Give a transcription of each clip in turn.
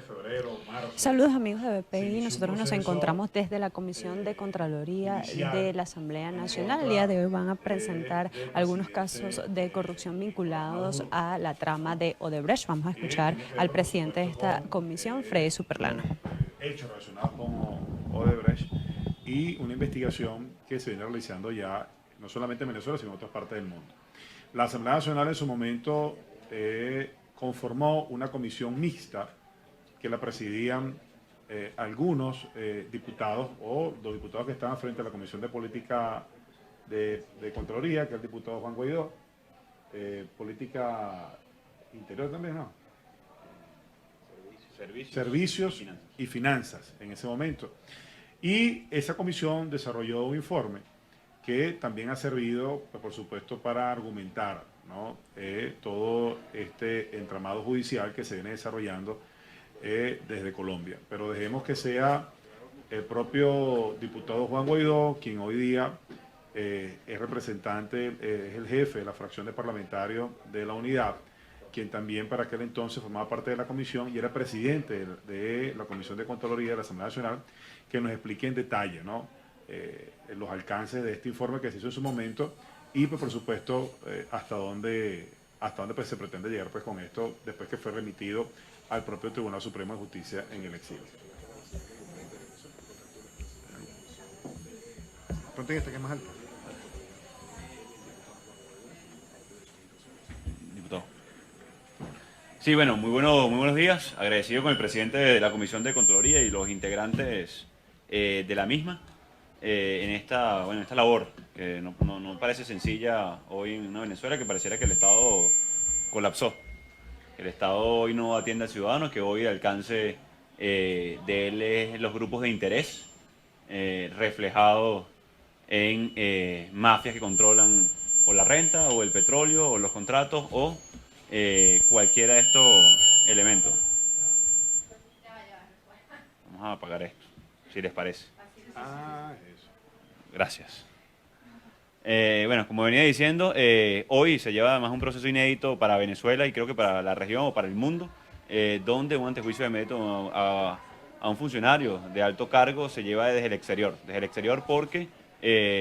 Febrero, marzo. Saludos amigos de Se BPI, inició un nosotros nos proceso encontramos desde la Comisión de Contraloría judicial de la Asamblea en Nacional. El contra día de hoy van a presentar del algunos casos presidente de corrupción Nicolás vinculados Maduro, a la trama de Odebrecht. Vamos a que escuchar tiene que ver, al por presidente de supuesto, esta con comisión, Freddy los Superlano. hechos relacionados con Odebrecht y una investigación que se viene realizando ya no solamente en Venezuela, sino en otras partes del mundo. La Asamblea Nacional en su momento conformó una comisión mixta que la presidían algunos diputados o los diputados que estaban frente a la Comisión de Política de Contraloría, que es el diputado Juan Guaidó, Política Interior también, ¿no? Servicios y finanzas en ese momento. Y esa comisión desarrolló un informe que también ha servido, pues, por supuesto, para argumentar, ¿no? Todo este entramado judicial que se viene desarrollando desde Colombia. Pero dejemos que sea el propio diputado Juan Guaidó, quien hoy día es representante, es el jefe de la fracción de parlamentarios de la Unidad, quien también para aquel entonces formaba parte de la comisión y era presidente de la Comisión de Contraloría de la Asamblea Nacional, que nos explique en detalle, ¿no? Los alcances de este informe que se hizo en su momento y, pues, por supuesto, hasta dónde pues, se pretende llegar, pues, con esto después que fue remitido al propio Tribunal Supremo de Justicia en el exilio. Pronto en esta que es más alta. Diputado. Sí, bueno, muy buenos días. Agradecido con el presidente de la Comisión de Contraloría y los integrantes de la misma en esta labor, que no parece sencilla hoy en una Venezuela que pareciera que el Estado colapsó. El Estado hoy no atiende al ciudadano, que hoy el alcance de él es los grupos de interés reflejados en mafias que controlan o la renta, o el petróleo, o los contratos, o cualquiera de estos elementos. Vamos a apagar esto, si les parece. Eso. Gracias. Bueno, como venía diciendo, hoy se lleva además un proceso inédito para Venezuela y creo que para la región o para el mundo, donde un antejuicio de mérito a un funcionario de alto cargo se lleva desde el exterior porque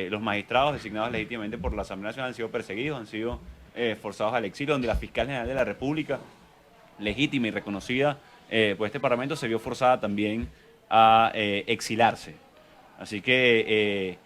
los magistrados designados legítimamente por la Asamblea Nacional han sido perseguidos, han sido forzados al exilio, donde la fiscal general de la República, legítima y reconocida por este Parlamento, se vio forzada también a exilarse. Así que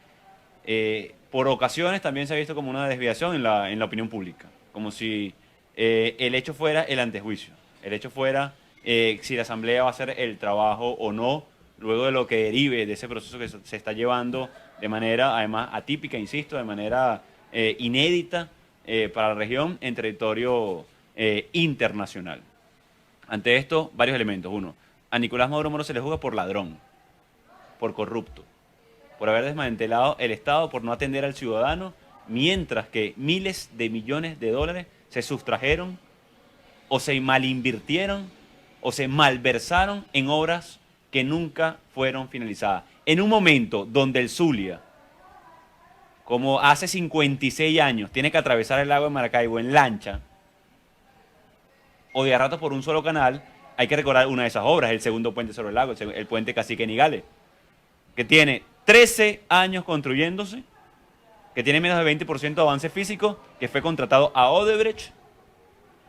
por ocasiones también se ha visto como una desviación en la opinión pública, como si el hecho fuera el antejuicio, el hecho fuera si la Asamblea va a hacer el trabajo o no, luego de lo que derive de ese proceso que se está llevando de manera, además, atípica, insisto, de manera inédita para la región en territorio internacional. Ante esto, varios elementos. Uno, a Nicolás Maduro Moro se le juzga por ladrón, por corrupto, por haber desmantelado el Estado, por no atender al ciudadano, mientras que miles de millones de dólares se sustrajeron o se malinvirtieron o se malversaron en obras que nunca fueron finalizadas. En un momento donde el Zulia, como hace 56 años, tiene que atravesar el lago de Maracaibo en lancha, o de a ratos por un solo canal, hay que recordar una de esas obras, el segundo puente sobre el lago, el puente Cacique Nigales, que tiene 13 años construyéndose, que tiene menos de 20% de avance físico, que fue contratado a Odebrecht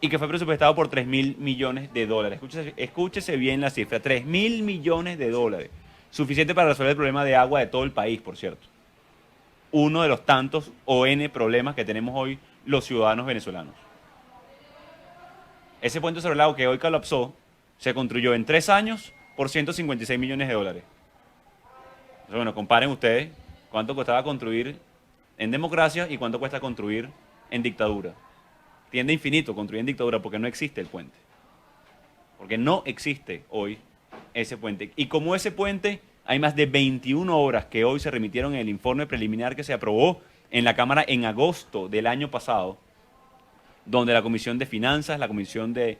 y que fue presupuestado por 3.000 millones de dólares. Escúchese bien la cifra, 3.000 millones de dólares. Suficiente para resolver el problema de agua de todo el país, por cierto. Uno de los tantos o N problemas que tenemos hoy los ciudadanos venezolanos. Ese puente sobre el lago que hoy colapsó se construyó en 3 años por 156 millones de dólares. Entonces, bueno, comparen ustedes cuánto costaba construir en democracia y cuánto cuesta construir en dictadura. Tiende a infinito construir en dictadura porque no existe el puente. Porque no existe hoy ese puente. Y como ese puente, hay más de 21 obras que hoy se remitieron en el informe preliminar que se aprobó en la Cámara en agosto del año pasado, donde la Comisión de Finanzas, la Comisión de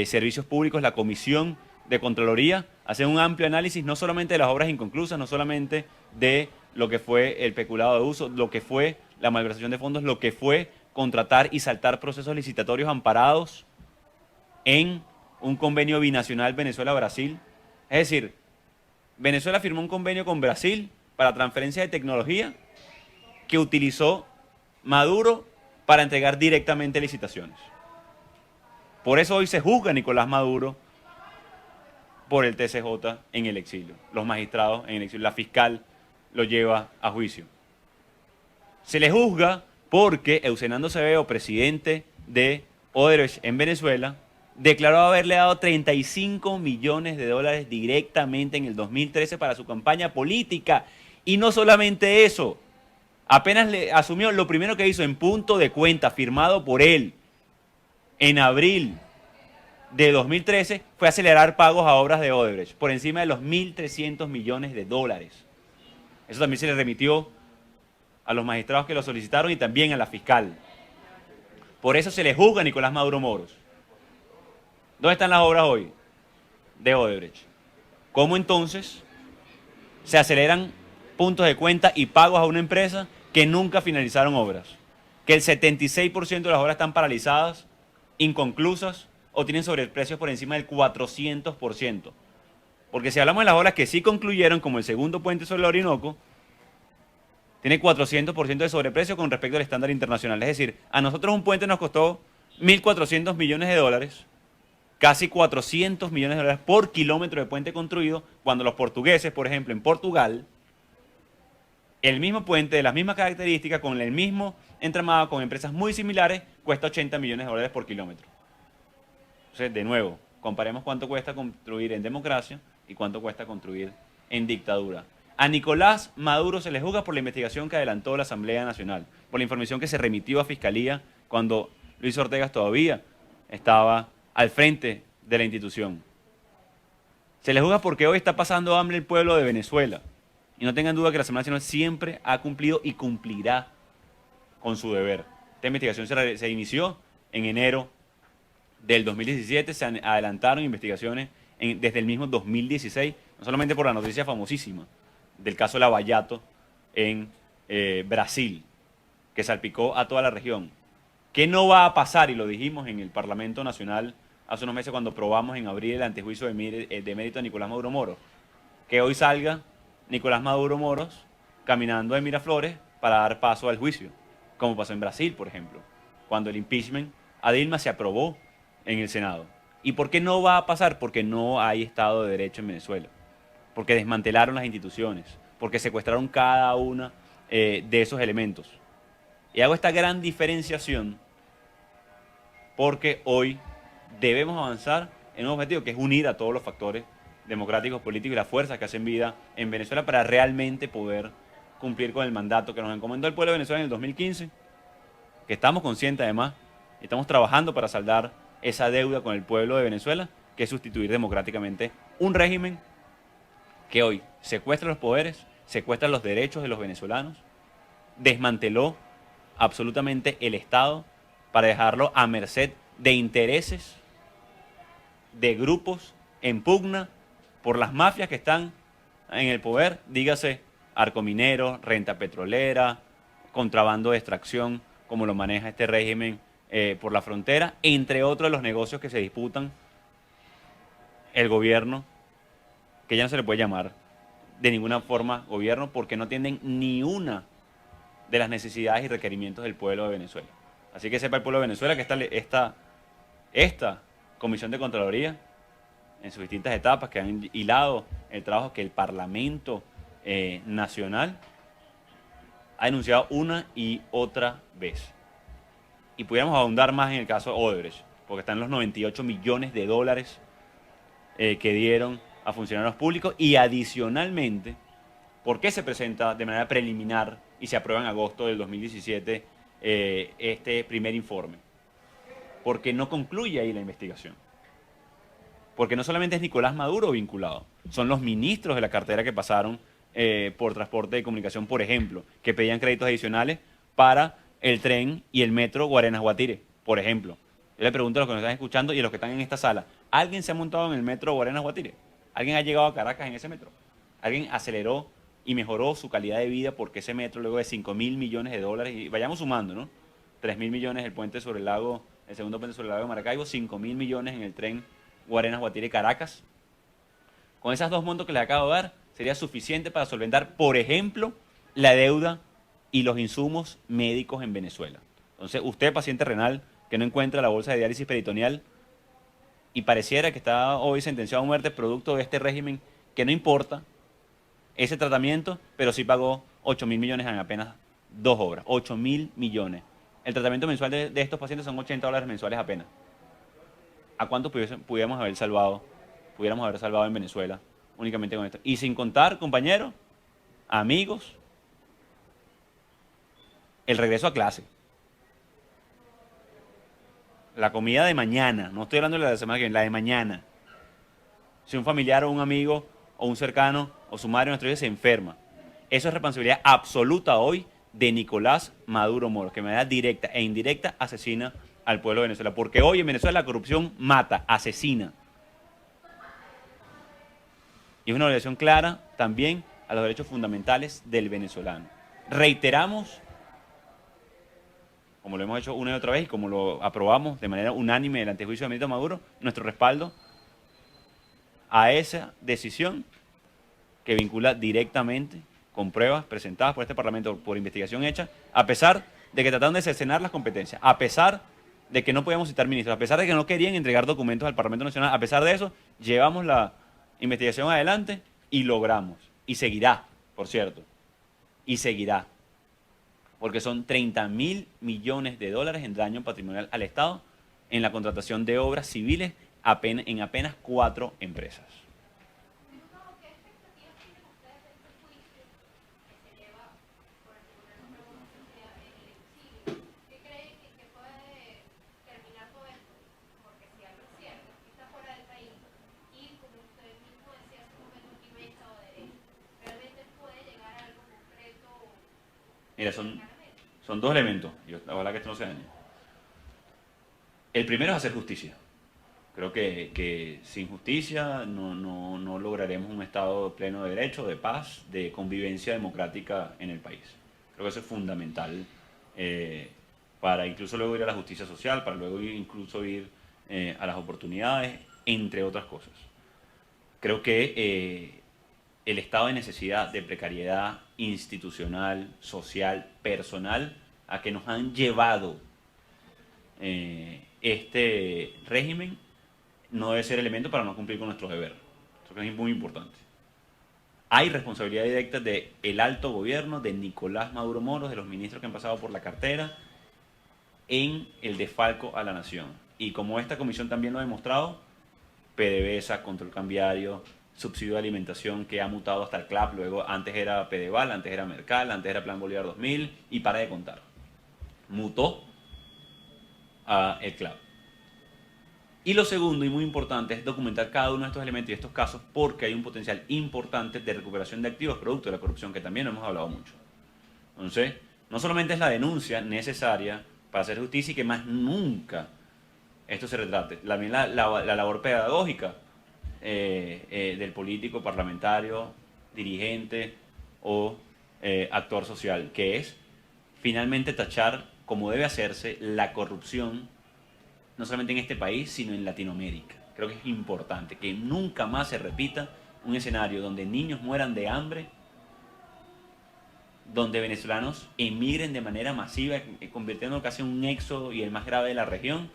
Servicios Públicos, la Comisión de Contraloría hacen un amplio análisis no solamente de las obras inconclusas, no solamente de lo que fue el peculado de uso, lo que fue la malversación de fondos, lo que fue contratar y saltar procesos licitatorios amparados en un convenio binacional Venezuela-Brasil. Es decir, Venezuela firmó un convenio con Brasil para transferencia de tecnología que utilizó Maduro para entregar directamente licitaciones. Por eso hoy se juzga a Nicolás Maduro por el TCJ en el exilio. Los magistrados en el exilio, la fiscal lo lleva a juicio. Se le juzga porque Eusenando Severo, presidente de Odebrecht en Venezuela, declaró haberle dado 35 millones de dólares directamente en el 2013 para su campaña política. Y no solamente eso, apenas le asumió, lo primero que hizo en punto de cuenta firmado por él en abril de 2013 fue acelerar pagos a obras de Odebrecht por encima de los 1.300 millones de dólares. Eso también se le remitió a los magistrados que lo solicitaron y también a la fiscal. Por eso se le juzga a Nicolás Maduro Moros. ¿Dónde están las obras hoy de Odebrecht? ¿Cómo entonces se aceleran puntos de cuenta y pagos a una empresa que nunca finalizaron obras? Que el 76% de las obras están paralizadas, inconclusas o tienen sobreprecios por encima del 400%. Porque si hablamos de las obras que sí concluyeron, como el segundo puente sobre el Orinoco, tiene 400% de sobreprecio con respecto al estándar internacional. Es decir, a nosotros un puente nos costó 1.400 millones de dólares, casi 400 millones de dólares por kilómetro de puente construido, cuando los portugueses, por ejemplo, en Portugal, el mismo puente de las mismas características, con el mismo entramado, con empresas muy similares, cuesta 80 millones de dólares por kilómetro. Entonces, de nuevo, comparemos cuánto cuesta construir en democracia y cuánto cuesta construir en dictadura. A Nicolás Maduro se le juzga por la investigación que adelantó la Asamblea Nacional, por la información que se remitió a Fiscalía cuando Luis Ortega todavía estaba al frente de la institución. Se le juzga porque hoy está pasando hambre el pueblo de Venezuela. Y no tengan duda que la Asamblea Nacional siempre ha cumplido y cumplirá con su deber. Esta investigación se inició en enero del 2017, se adelantaron investigaciones desde el mismo 2016, no solamente por la noticia famosísima del caso Lavallato en Brasil, que salpicó a toda la región. ¿Qué no va a pasar? Y lo dijimos en el Parlamento Nacional hace unos meses cuando probamos en abril el antejuicio de mérito a Nicolás Maduro Moros. Que hoy salga Nicolás Maduro Moros caminando en Miraflores para dar paso al juicio, como pasó en Brasil, por ejemplo, cuando el impeachment a Dilma se aprobó en el Senado. ¿Y por qué no va a pasar? Porque no hay Estado de Derecho en Venezuela, porque desmantelaron las instituciones, porque secuestraron cada uno de esos elementos. Y hago esta gran diferenciación porque hoy debemos avanzar en un objetivo que es unir a todos los factores democráticos, políticos y las fuerzas que hacen vida en Venezuela para realmente poder cumplir con el mandato que nos encomendó el pueblo de Venezuela en el 2015, que estamos conscientes además, y estamos trabajando para saldar esa deuda con el pueblo de Venezuela, que es sustituir democráticamente un régimen que hoy secuestra los poderes, secuestra los derechos de los venezolanos, desmanteló absolutamente el Estado para dejarlo a merced de intereses de grupos en pugna por las mafias que están en el poder, dígase arcominero, renta petrolera, contrabando de extracción, como lo maneja este régimen por la frontera, entre otros de los negocios que se disputan el gobierno, que ya no se le puede llamar de ninguna forma gobierno porque no atienden ni una de las necesidades y requerimientos del pueblo de Venezuela. Así que sepa el pueblo de Venezuela que esta Comisión de Contraloría, en sus distintas etapas, que han hilado el trabajo que el Parlamento Nacional ha denunciado una y otra vez. Y pudiéramos ahondar más en el caso Odebrecht, porque están los 98 millones de dólares que dieron a funcionarios públicos y adicionalmente, ¿por qué se presenta de manera preliminar y se aprueba en agosto del 2017 este primer informe? Porque no concluye ahí la investigación. Porque no solamente es Nicolás Maduro vinculado, son los ministros de la cartera que pasaron por transporte de comunicación, por ejemplo, que pedían créditos adicionales para el tren y el metro Guarenas-Guatire, por ejemplo. Yo le pregunto a los que nos están escuchando y a los que están en esta sala, ¿alguien se ha montado en el metro Guarenas-Guatire? ¿Alguien ha llegado a Caracas en ese metro? ¿Alguien aceleró y mejoró su calidad de vida porque ese metro luego de 5.000 millones de dólares, y vayamos sumando, ¿no? 3.000 millones el puente sobre el lago, el segundo puente sobre el lago de Maracaibo, 5.000 millones en el tren Guarenas, Guatire, Caracas. Con esas 2 montos que les acabo de dar, sería suficiente para solventar, por ejemplo, la deuda y los insumos médicos en Venezuela. Entonces, usted, paciente renal, que no encuentra la bolsa de diálisis peritoneal y pareciera que está hoy sentenciado a muerte producto de este régimen, que no importa ese tratamiento, pero sí pagó 8.000 millones en apenas 2 obras. 8.000 millones. El tratamiento mensual de estos pacientes son $80 mensuales apenas. ¿A cuánto pudiéramos haber salvado en Venezuela únicamente con esto? Y sin contar, compañeros, amigos, el regreso a clase. La comida de mañana, no estoy hablando de la de la semana que viene, la de mañana. Si un familiar o un amigo o un cercano o su madre o nuestro hijo se enferma, eso es responsabilidad absoluta hoy de Nicolás Maduro Moros, que de manera directa e indirecta asesina al pueblo de Venezuela. Porque hoy en Venezuela la corrupción mata, asesina. Y es una violación clara también a los derechos fundamentales del venezolano. Reiteramos, como lo hemos hecho una y otra vez y como lo aprobamos de manera unánime del antejuicio de Benito Maduro, nuestro respaldo a esa decisión que vincula directamente con pruebas presentadas por este Parlamento, por investigación hecha, a pesar de que trataron de cercenar las competencias, a pesar de que no podíamos citar ministros, a pesar de que no querían entregar documentos al Parlamento Nacional, a pesar de eso, llevamos la investigación adelante y logramos. Y seguirá, por cierto. Y seguirá. Porque son 30.000 millones de dólares en daño patrimonial al Estado en la contratación de obras civiles en apenas 4 empresas. Mira, son 2 elementos, y ojalá que esto no se dañe. El primero es hacer justicia. Creo que sin justicia no lograremos un Estado pleno de derecho, de paz, de convivencia democrática en el país. Creo que eso es fundamental para incluso luego ir a la justicia social, para luego incluso ir a las oportunidades, entre otras cosas. Creo que el estado de necesidad, de precariedad institucional, social, personal, a que nos han llevado este régimen, no debe ser elemento para no cumplir con nuestro deber. Eso es muy importante. Hay responsabilidad directa del alto gobierno, de Nicolás Maduro Moros, de los ministros que han pasado por la cartera, en el desfalco a la nación. Y como esta comisión también lo ha demostrado, PDVSA, control cambiario, subsidio de alimentación que ha mutado hasta el CLAP, luego antes era Pedeval, antes era Mercal, antes era Plan Bolívar 2000 y para de contar. Mutó a el CLAP. Y lo segundo y muy importante es documentar cada uno de estos elementos y estos casos porque hay un potencial importante de recuperación de activos producto de la corrupción que también hemos hablado mucho. Entonces, no solamente es la denuncia necesaria para hacer justicia y que más nunca esto se retrate, también la labor pedagógica del político, parlamentario, dirigente o actor social, que es finalmente tachar, como debe hacerse, la corrupción, no solamente en este país, sino en Latinoamérica. Creo que es importante que nunca más se repita un escenario donde niños mueran de hambre, donde venezolanos emigren de manera masiva, convirtiendo casi en un éxodo y el más grave de la región,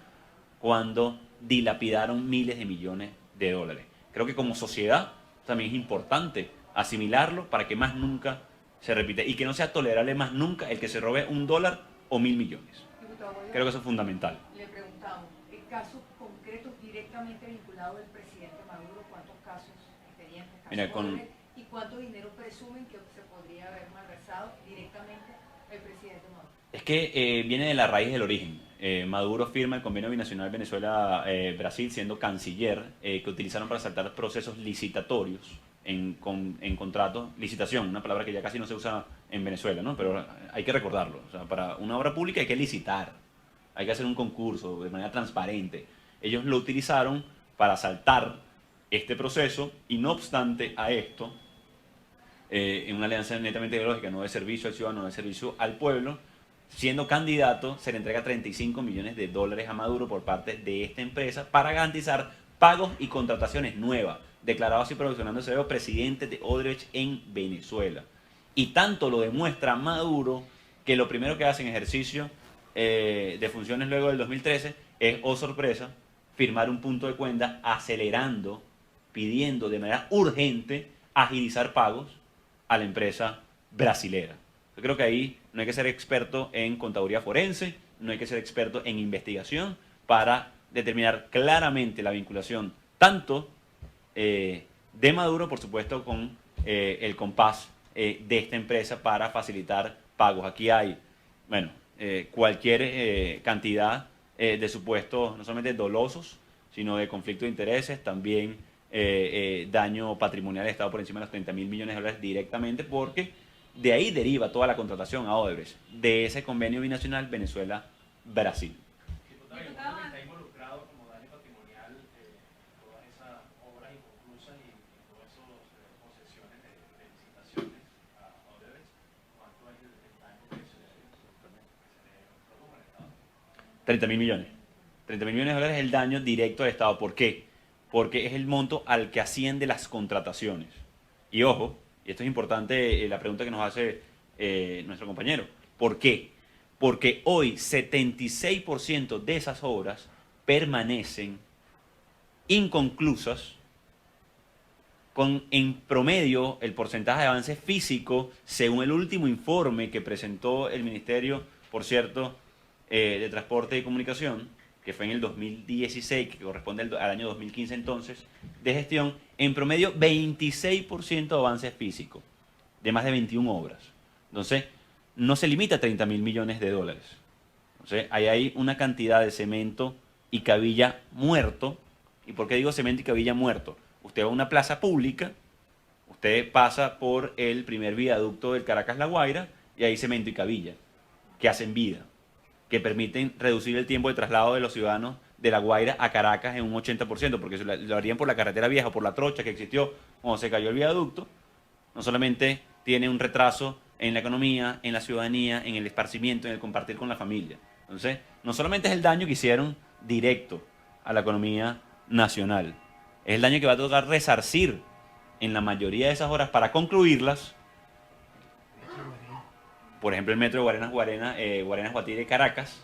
cuando dilapidaron miles de millones de dólares. Creo que como sociedad también es importante asimilarlo para que más nunca se repita y que no sea tolerable más nunca el que se robe $1 o 1.000 millones. Creo que eso es fundamental. Le preguntamos, en casos concretos directamente vinculados al presidente Maduro, ¿cuántos casos, expedientes, y cuánto dinero presumen que se podría haber malversado directamente el presidente Maduro? Es que viene de la raíz del origen. Maduro firma el convenio binacional Venezuela-Brasil siendo canciller, que utilizaron para saltar procesos licitatorios en contratos, licitación, una palabra que ya casi no se usa en Venezuela, ¿no? Pero hay que recordarlo. O sea, para una obra pública hay que licitar, hay que hacer un concurso de manera transparente. Ellos lo utilizaron para saltar este proceso y no obstante a esto, en una alianza netamente ideológica, no de servicio al ciudadano, no de servicio al pueblo, siendo candidato, se le entrega $35 millones a Maduro por parte de esta empresa para garantizar pagos y contrataciones nuevas, declarado así por Fernando Acevedo, presidente de Odebrecht en Venezuela. Y tanto lo demuestra Maduro que lo primero que hace en ejercicio de funciones luego del 2013 es, oh sorpresa, firmar un punto de cuenta acelerando, pidiendo de manera urgente agilizar pagos a la empresa brasilera. Yo creo que ahí no hay que ser experto en contaduría forense, no hay que ser experto en investigación para determinar claramente la vinculación tanto de Maduro, por supuesto, con el compás de esta empresa para facilitar pagos. Aquí hay, bueno, cualquier cantidad de supuestos, no solamente dolosos, sino de conflicto de intereses, también daño patrimonial del Estado por encima de los 30.000 millones de dólares directamente, porque de ahí deriva toda la contratación a Odebrecht, de ese convenio binacional Venezuela-Brasil. ¿Está involucrado como daño patrimonial todas esas obras inconclusas y todas esas concesiones de licitaciones a Odebrecht? ¿Cuánto es el daño que se le produjo al Estado? 30.000 millones. 30.000 millones de dólares es el daño directo al Estado. ¿Por qué? Porque es el monto al que asciende las contrataciones. Y ojo, y esto es importante, la pregunta que nos hace nuestro compañero. ¿Por qué? Porque hoy 76% de esas obras permanecen inconclusas, con en promedio el porcentaje de avance físico, según el último informe que presentó el Ministerio, por cierto, de Transporte y Comunicación, que fue en el 2016, que corresponde al año 2015 entonces, de gestión, en promedio 26% de avance físico, de más de 21 obras. Entonces, no se limita a 30.000 millones de dólares. Entonces, ahí hay una cantidad de cemento y cabilla muerto. ¿Y por qué digo cemento y cabilla muerto? Usted va a una plaza pública, usted pasa por el primer viaducto del Caracas-La Guaira y hay cemento y cabilla que hacen vida, que permiten reducir el tiempo de traslado de los ciudadanos de La Guaira a Caracas en un 80%, porque lo harían por la carretera vieja, por la trocha que existió cuando se cayó el viaducto. No solamente tiene un retraso en la economía, en la ciudadanía, en el esparcimiento, en el compartir con la familia. Entonces, no solamente es el daño que hicieron directo a la economía nacional, es el daño que va a tocar resarcir en la mayoría de esas horas para concluirlas. Por ejemplo, el metro de Guarenas-Guatire, Caracas,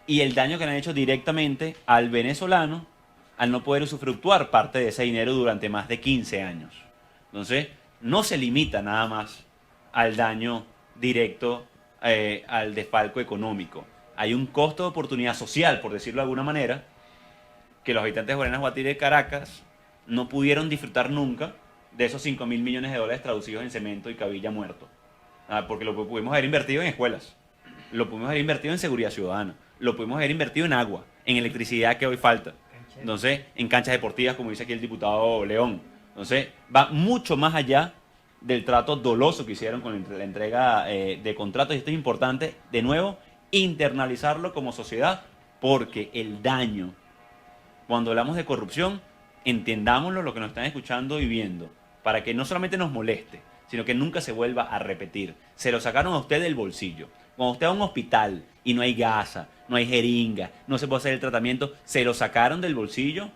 y el daño que le han hecho directamente al venezolano al no poder usufructuar parte de ese dinero durante más de 15 años. Entonces, no se limita nada más al daño directo, al desfalco económico. Hay un costo de oportunidad social, por decirlo de alguna manera, que los habitantes de Guarenas-Guatire, Caracas, no pudieron disfrutar nunca de esos 5.000 millones de dólares traducidos en cemento y cabilla muerto. Porque lo pudimos haber invertido en escuelas, lo pudimos haber invertido en seguridad ciudadana, lo pudimos haber invertido en agua, en electricidad que hoy falta. Entonces, en canchas deportivas, como dice aquí el diputado León. Entonces, va mucho más allá del trato doloso que hicieron con la entrega de contratos. Y esto es importante, de nuevo, internalizarlo como sociedad, porque el daño, cuando hablamos de corrupción, entendámoslo lo que nos están escuchando y viendo, para que no solamente nos moleste, sino que nunca se vuelva a repetir. Se lo sacaron a usted del bolsillo. Cuando usted va a un hospital y no hay gasa, no hay jeringa, no se puede hacer el tratamiento, se lo sacaron del bolsillo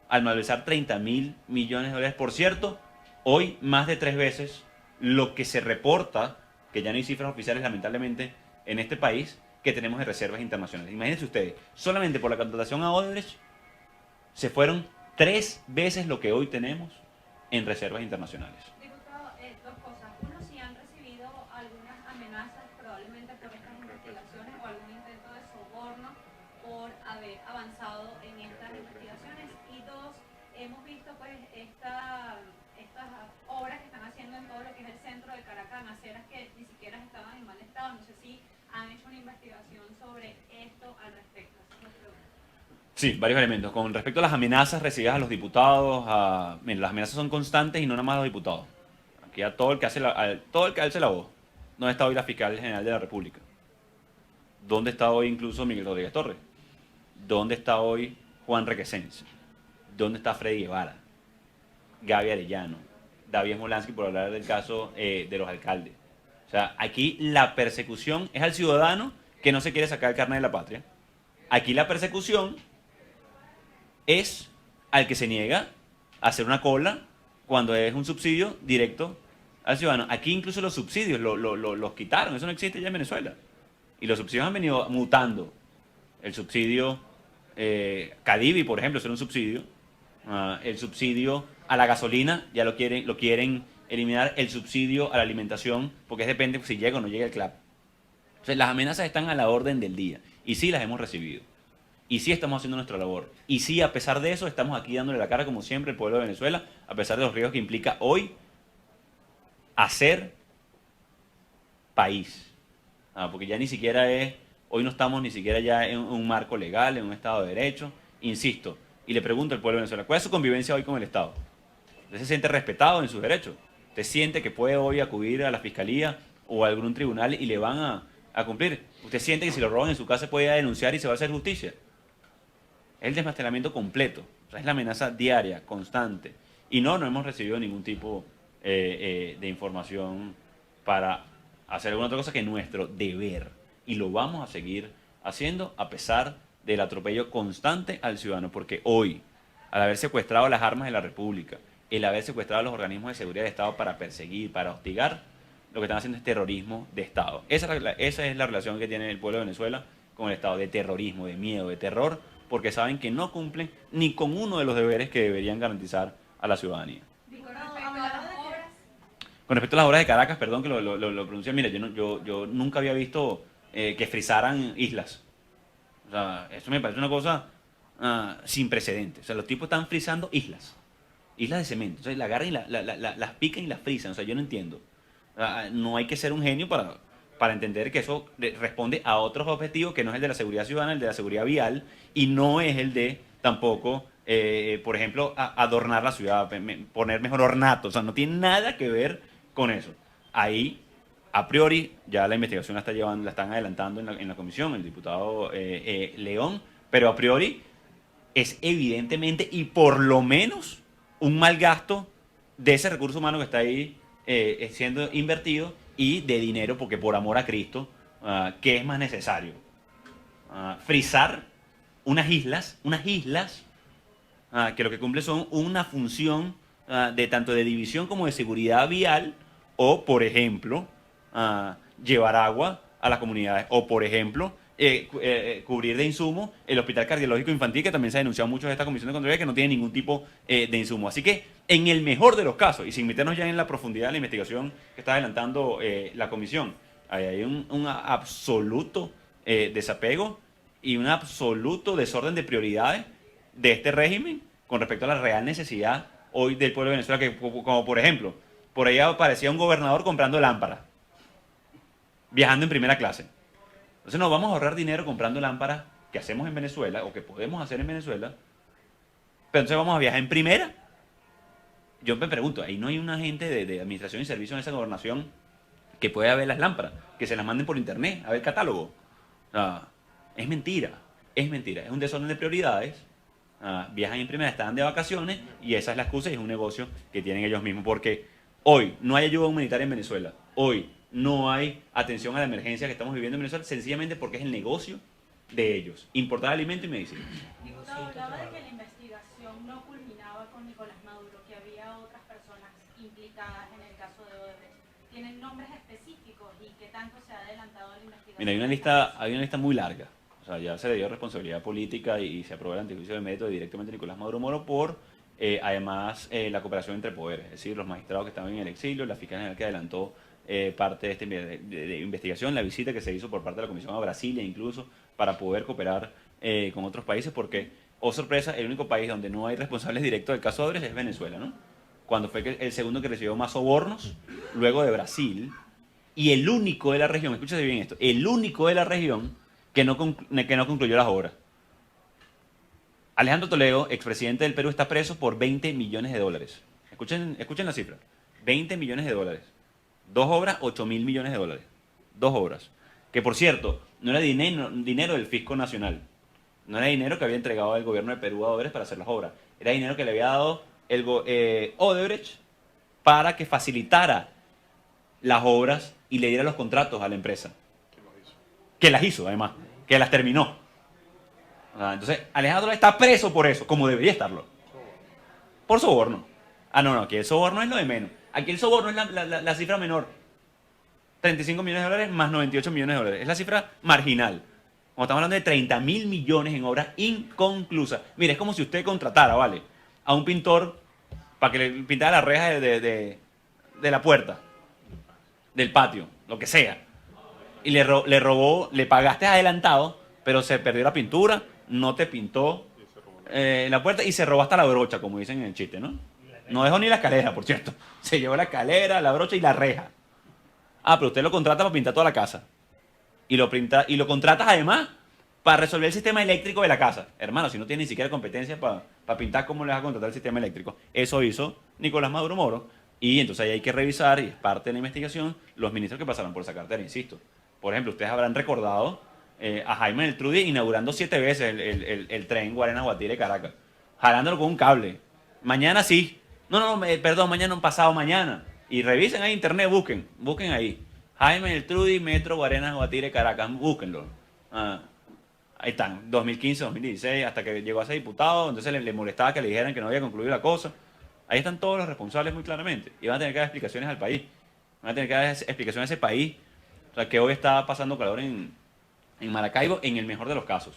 al malversar 30.000 millones de dólares. Por cierto, hoy más de 3 veces lo que se reporta, que ya no hay cifras oficiales lamentablemente en este país, que tenemos de reservas internacionales. Imagínense ustedes, solamente por la contratación a Odebrecht se fueron 3 veces lo que hoy tenemos en reservas internacionales. Diputado, 2 cosas. Uno, si han recibido algunas amenazas probablemente por estas investigaciones o algún intento de soborno por haber avanzado en estas investigaciones. Y 2, hemos visto pues estas obras que están haciendo en todo lo que es el centro de Caracas, en aceras que ni siquiera estaban en mal estado. No sé si han hecho una investigación sobre esto al respecto. Sí, varios elementos. Con respecto a las amenazas recibidas a los diputados, mira, las amenazas son constantes y no nada más a los diputados. Aquí a todo el que alce la voz. ¿Dónde está hoy la fiscal general de la República? ¿Dónde está hoy incluso Miguel Rodríguez Torres? ¿Dónde está hoy Juan Requesens? ¿Dónde está Freddy Guevara? Gaby Arellano, David Smolansky, por hablar del caso de los alcaldes. O sea, aquí la persecución es al ciudadano que no se quiere sacar el carnet de la patria. Aquí la persecución es al que se niega a hacer una cola cuando es un subsidio directo al ciudadano. Aquí incluso los subsidios los quitaron, eso no existe ya en Venezuela. Y los subsidios han venido mutando. El subsidio Cadivi, por ejemplo, es un subsidio. El subsidio a la gasolina ya lo quieren eliminar. El subsidio a la alimentación, porque depende si llega o no llega el CLAP. Entonces, las amenazas están a la orden del día. Y sí las hemos recibido. Y sí estamos haciendo nuestra labor. Y sí, a pesar de eso, estamos aquí dándole la cara, como siempre, al pueblo de Venezuela, a pesar de los riesgos que implica hoy hacer país. Porque ya ni siquiera hoy no estamos ni siquiera ya en un marco legal, en un Estado de Derecho. Insisto, y le pregunto al pueblo de Venezuela, ¿cuál es su convivencia hoy con el Estado? ¿Usted se siente respetado en sus derechos? ¿Usted siente que puede hoy acudir a la fiscalía o a algún tribunal y le van a cumplir? ¿Usted siente que si lo roban en su casa puede ir a denunciar y se va a hacer justicia? Es el desmantelamiento completo. O sea, es la amenaza diaria, constante. Y no hemos recibido ningún tipo de información para hacer alguna otra cosa que nuestro deber. Y lo vamos a seguir haciendo a pesar del atropello constante al ciudadano. Porque hoy, al haber secuestrado las armas de la República, el haber secuestrado a los organismos de seguridad de Estado para perseguir, para hostigar, lo que están haciendo es terrorismo de Estado. Esa es la relación que tiene el pueblo de Venezuela con el Estado, de terrorismo, de miedo, de terror, porque saben que no cumplen ni con uno de los deberes que deberían garantizar a la ciudadanía. Con respecto a las obras de Caracas, perdón que lo pronuncié, mire, yo nunca había visto que frizaran islas. O sea, eso me parece una cosa sin precedentes. O sea, los tipos están frizando islas de cemento. O sea, la agarran y las pican y las frizan. O sea, yo no entiendo. No hay que ser un genio para entender que eso responde a otros objetivos que no es el de la seguridad ciudadana, el de la seguridad vial, y no es el de tampoco, por ejemplo, adornar la ciudad, poner mejor ornato. O sea, no tiene nada que ver con eso. Ahí, a priori, ya la investigación la están adelantando en la comisión, el diputado León, pero a priori es evidentemente y por lo menos un mal gasto de ese recurso humano que está ahí siendo invertido y de dinero, porque por amor a Cristo, ¿qué es más necesario? Frizar unas islas que lo que cumple son una función de tanto de división como de seguridad vial, o por ejemplo, llevar agua a las comunidades, o por ejemplo, cubrir de insumo el Hospital Cardiológico Infantil, que también se ha denunciado mucho en esta Comisión de Contraloría, que no tiene ningún tipo de insumo. Así que, en el mejor de los casos, y sin meternos ya en la profundidad de la investigación que está adelantando la Comisión, hay un absoluto desapego y un absoluto desorden de prioridades de este régimen con respecto a la real necesidad hoy del pueblo de Venezuela, que, como por ejemplo, por ahí aparecía un gobernador comprando lámparas, viajando en primera clase. Entonces nos vamos a ahorrar dinero comprando lámparas que hacemos en Venezuela o que podemos hacer en Venezuela, pero entonces vamos a viajar en primera. Yo me pregunto, ahí no hay un agente de administración y servicio en esa gobernación que pueda ver las lámparas, que se las manden por internet, a ver el catálogo. Es mentira, es un desorden de prioridades. Viajan en primera, están de vacaciones y esa es la excusa y es un negocio que tienen ellos mismos, porque hoy no hay ayuda humanitaria en Venezuela, hoy no hay atención a la emergencia que estamos viviendo en Venezuela, sencillamente porque es el negocio de ellos, importar alimento y medicina. Diputado, hablaba de que la investigación no culminaba con Nicolás Maduro, que había otras personas implicadas en el caso de Odebrecht. ¿Tienen nombres específicos y qué tanto se ha adelantado la investigación? Mira, hay una lista muy larga. O sea, ya se le dio responsabilidad política y se aprobó el antejuicio de mérito directamente a Nicolás Maduro Moro por, además, la cooperación entre poderes. Es decir, los magistrados que estaban en el exilio, la fiscal general que adelantó parte de esta de investigación, la visita que se hizo por parte de la Comisión a Brasilia incluso, para poder cooperar con otros países, porque, oh sorpresa, el único país donde no hay responsables directos del caso Odebrecht es Venezuela, ¿no? Cuando fue el segundo que recibió más sobornos, luego de Brasil, y el único de la región, escúchate bien esto, el único de la región que no concluyó las obras. Alejandro Toledo, expresidente del Perú, está preso por $20 millones. Escuchen la cifra, $20 millones. 2 obras, $8.000 millones. 2 obras. Que, por cierto, no era dinero del Fisco Nacional. No era dinero que había entregado el gobierno de Perú a Odebrecht para hacer las obras. Era dinero que le había dado Odebrecht para que facilitara las obras y le diera los contratos a la empresa. Que las hizo, además. Que las terminó. Entonces, Alejandro está preso por eso, como debería estarlo. por soborno. Ah, no, aquí el soborno es lo de menos. Aquí el soborno es la cifra menor. 35 millones de dólares más 98 millones de dólares. Es la cifra marginal. Cuando estamos hablando de 30.000 millones en obras inconclusas. Mira, es como si usted contratara, ¿vale?, a un pintor para que le pintara la reja de la puerta, del patio, lo que sea. Y le robó, le pagaste adelantado, pero se perdió la pintura, no te pintó la puerta y se robó hasta la brocha, como dicen en el chiste, ¿no? No dejó ni la escalera, por cierto. Se llevó la escalera, la brocha y la reja. Ah, pero usted lo contrata para pintar toda la casa. Y lo contratas además para resolver el sistema eléctrico de la casa. Hermano, si no tiene ni siquiera competencia para pintar, ¿cómo le vas a contratar el sistema eléctrico? Eso hizo Nicolás Maduro Moro. Y entonces ahí hay que revisar, y es parte de la investigación, los ministros que pasaron por esa cartera, insisto. Por ejemplo, ustedes habrán recordado a Jaime Neltrudi inaugurando 7 veces el tren Guarenas-Guatire-Caracas, jalándolo con un cable. Mañana sí. No, perdón, mañana, pasado mañana. Y revisen ahí internet, busquen ahí. Jaime Neltrudi, Metro Guarenas-Guatire-Caracas, búsquenlo. Ahí están, 2015, 2016, hasta que llegó a ser diputado, entonces le molestaba que le dijeran que no había concluido la cosa. Ahí están todos los responsables muy claramente. Y van a tener que dar explicaciones al país. Van a tener que dar explicaciones a ese país. O sea, que hoy está pasando calor en Maracaibo, en el mejor de los casos.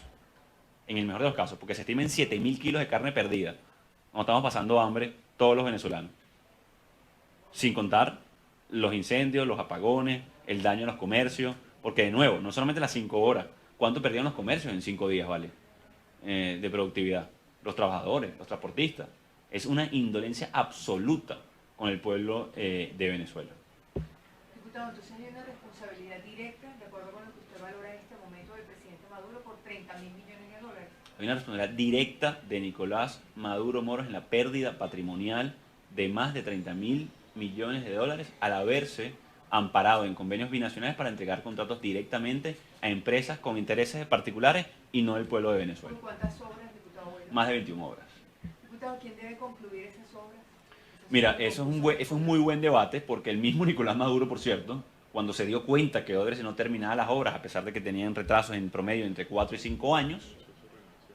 En el mejor de los casos, porque se estiman 7.000 kilos de carne perdida. Cuando estamos pasando hambre, todos los venezolanos. Sin contar los incendios, los apagones, el daño a los comercios. Porque, de nuevo, no solamente las 5 horas. ¿Cuánto perdieron los comercios en 5 días, vale? De productividad. Los trabajadores, los transportistas. Es una indolencia absoluta con el pueblo de Venezuela. Diputado, entonces hay una responsabilidad directa, de acuerdo con lo que usted valora en este momento, del presidente Maduro por 30.000 millones de dólares. Hay una responsabilidad directa de Nicolás Maduro Moros en la pérdida patrimonial de más de 30.000 millones de dólares al haberse amparado en convenios binacionales para entregar contratos directamente a empresas con intereses particulares y no del pueblo de Venezuela. ¿Por cuántas obras, diputado Bueno? Más de 21 obras. Diputado, ¿quién debe concluir esas obras? Mira, eso es un muy buen debate, porque el mismo Nicolás Maduro, por cierto, cuando se dio cuenta que Odebrecht no terminaba las obras, a pesar de que tenían retrasos en promedio entre 4 y 5 años,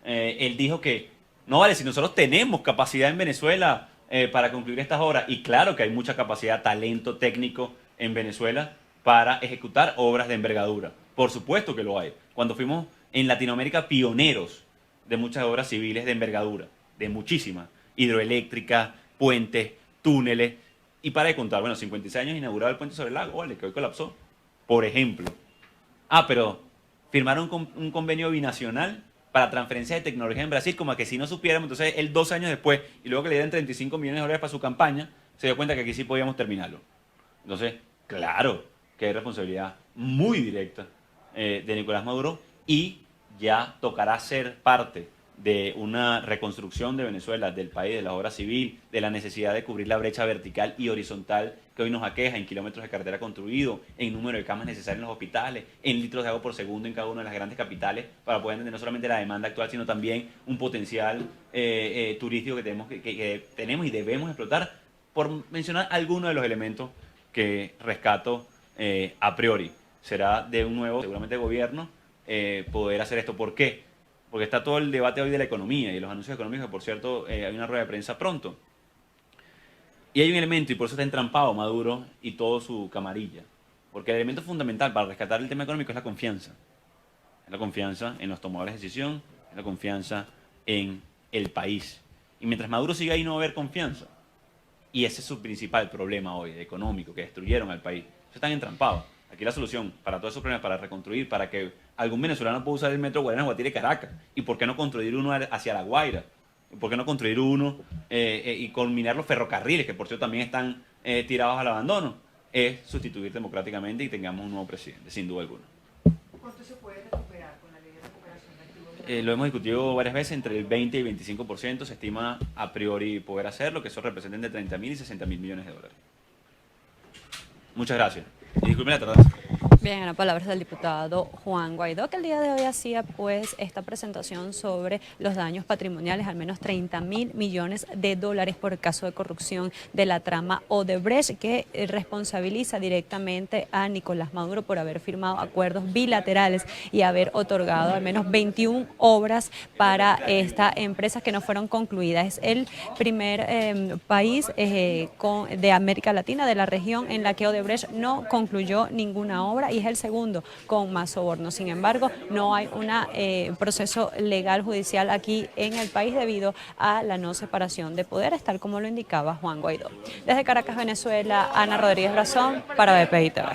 él dijo que, no vale, si nosotros tenemos capacidad en Venezuela para concluir estas obras, y claro que hay mucha capacidad, talento técnico en Venezuela para ejecutar obras de envergadura. Por supuesto que lo hay. Cuando fuimos en Latinoamérica pioneros de muchas obras civiles de envergadura, de muchísimas, hidroeléctricas, puentes, túneles, y para de contar, bueno, 56 años inaugurado el puente sobre el lago, vale, que hoy colapsó, por ejemplo. Ah, pero firmaron un convenio binacional para transferencia de tecnología en Brasil, como a que si no supiéramos, entonces él 2 años después, y luego que le dieran 35 millones de dólares para su campaña, se dio cuenta que aquí sí podíamos terminarlo. Entonces, claro que hay responsabilidad muy directa de Nicolás Maduro, y ya tocará ser parte de una reconstrucción de Venezuela, del país, de la obra civil, de la necesidad de cubrir la brecha vertical y horizontal que hoy nos aqueja en kilómetros de carretera construidos, en número de camas necesarias en los hospitales, en litros de agua por segundo en cada una de las grandes capitales, para poder entender no solamente la demanda actual, sino también un potencial turístico que tenemos y debemos explotar, por mencionar algunos de los elementos que rescato a priori. Será de un nuevo, seguramente, gobierno poder hacer esto. ¿Por qué? Porque está todo el debate hoy de la economía y los anuncios económicos, que por cierto hay una rueda de prensa pronto. Y hay un elemento, y por eso está entrampado Maduro y todo su camarilla. Porque el elemento fundamental para rescatar el tema económico es la confianza. Es la confianza en los tomadores de decisión, es la confianza en el país. Y mientras Maduro siga ahí no va a haber confianza. Y ese es su principal problema hoy, económico, que destruyeron al país. Están entrampados. Aquí la solución para todos esos problemas, para reconstruir, para que algún venezolano pueda usar el metro Guarenas, Guatire, Caracas. ¿Y por qué no construir uno hacia La Guaira? ¿Y por qué no construir uno y culminar los ferrocarriles, que por cierto también están tirados al abandono? Es sustituir democráticamente y tengamos un nuevo presidente, sin duda alguna. ¿Cuánto se puede recuperar con la ley de recuperación de activos? Lo hemos discutido varias veces, entre el 20 y 25% se estima a priori poder hacerlo, que eso representa entre 30.000 y 60.000 millones de dólares. Muchas gracias. Y disculpen la tardanza. Bien, las palabras del diputado Juan Guaidó, que el día de hoy hacía pues esta presentación sobre los daños patrimoniales, al menos 30.000 millones de dólares por el caso de corrupción de la trama Odebrecht, que responsabiliza directamente a Nicolás Maduro por haber firmado acuerdos bilaterales y haber otorgado al menos 21 obras para esta empresa que no fueron concluidas. Es el primer país de América Latina, de la región, en la que Odebrecht no concluyó ninguna obra, y es el segundo con más sobornos. Sin embargo, no hay un proceso legal judicial aquí en el país debido a la no separación de poderes, tal como lo indicaba Juan Guaidó. Desde Caracas, Venezuela, Ana Rodríguez Brazón para BPI TV.